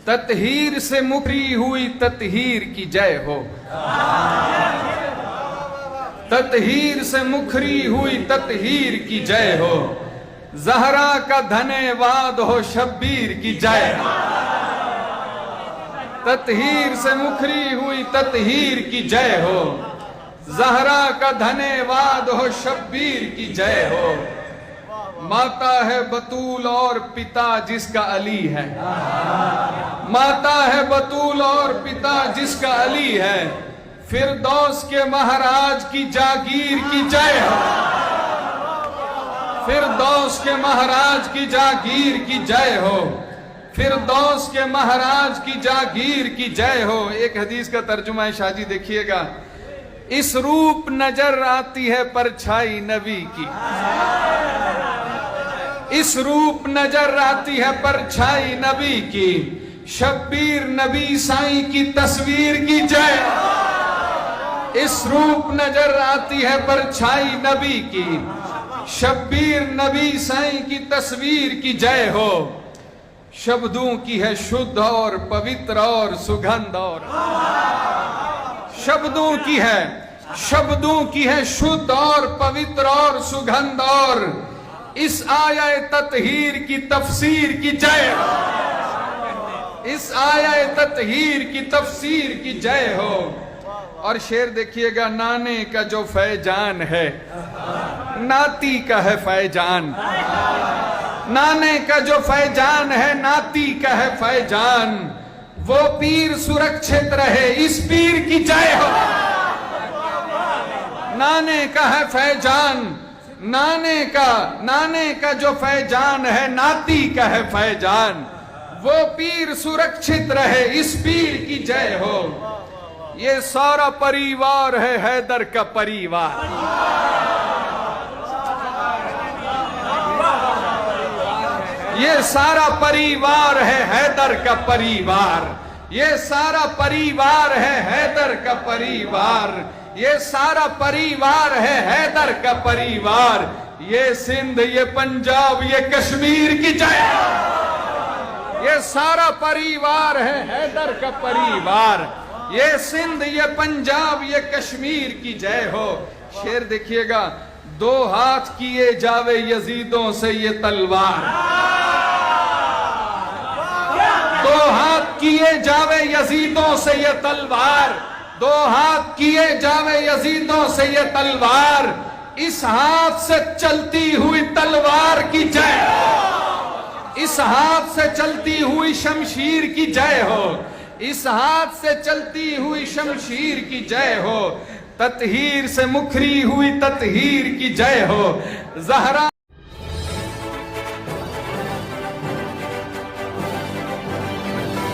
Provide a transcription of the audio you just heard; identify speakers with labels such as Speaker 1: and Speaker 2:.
Speaker 1: ततहीर से मुखरी हुई ततहीर की जय हो। ततहीर से मुखरी हुई ततहीर की जय हो। जहरा का धन्यवाद हो शब्बीर की जय। ततहीर से मुखरी हुई ततहीर की जय हो। जहरा का धन्यवाद हो शब्बीर की जय हो। माता है बतूल और पिता जिसका अली है। माता है बतूल और पिता जिसका अली है। फिरदौस के महाराज की जागीर की जय हो। फिरदौस के महाराज की जागीर की जय हो। फिरदौस के महाराज की जागीर की जय हो। एक हदीस का तर्जुमा है शाहजी, देखिएगा। इस रूप नजर आती है परछाई नबी की। इस रूप नजर आती है परछाई नबी की। शब्बीर नबी साईं की तस्वीर की जय। इस रूप नजर आती है परछाई नबी की। शब्बीर नबी साईं की तस्वीर की जय हो। शब्दों की है शुद्ध और पवित्र और सुगंध और शब्दों की है शुद्ध और पवित्र और सुगंध और इस आया ततहीर की तफसीर की जय हो। इस आया ततहीर की तफसीर की जय हो। और शेर देखिएगा, नाने का जो फैजान है नाती का है फैजान। नाने का जो फैजान है नाती का है फैजान। वो पीर सुरक्षित रहे इस पीर की जय हो। नाने का है फैजान, नाने का जो फैजान है नाती का है फैजान। वो पीर सुरक्षित रहे इस पीर की जय हो। ये सारा परिवार है हैदर का परिवार। ये सारा परिवार है हैदर का परिवार। ये सारा परिवार है हैदर का परिवार। ये सारा परिवार है हैदर का परिवार। ये सिंध, ये पंजाब, ये कश्मीर की जय। ये सारा परिवार है हैदर का परिवार। ये सिंध, ये पंजाब, ये कश्मीर की जय हो। शेर देखिएगा, दो हाथ किए जावे यजीदों से ये तलवार। दो हाथ किए जावे यजीदों से ये तलवार। दो हाथ किए जावे यजीदों से ये तलवार। इस हाथ से चलती हुई तलवार की जय। इस हाथ से चलती हुई शमशीर की जय हो। इस हाथ से चलती हुई शमशीर की जय हो। ततहीर से मुखरी हुई ततहीर की जय हो। जहरा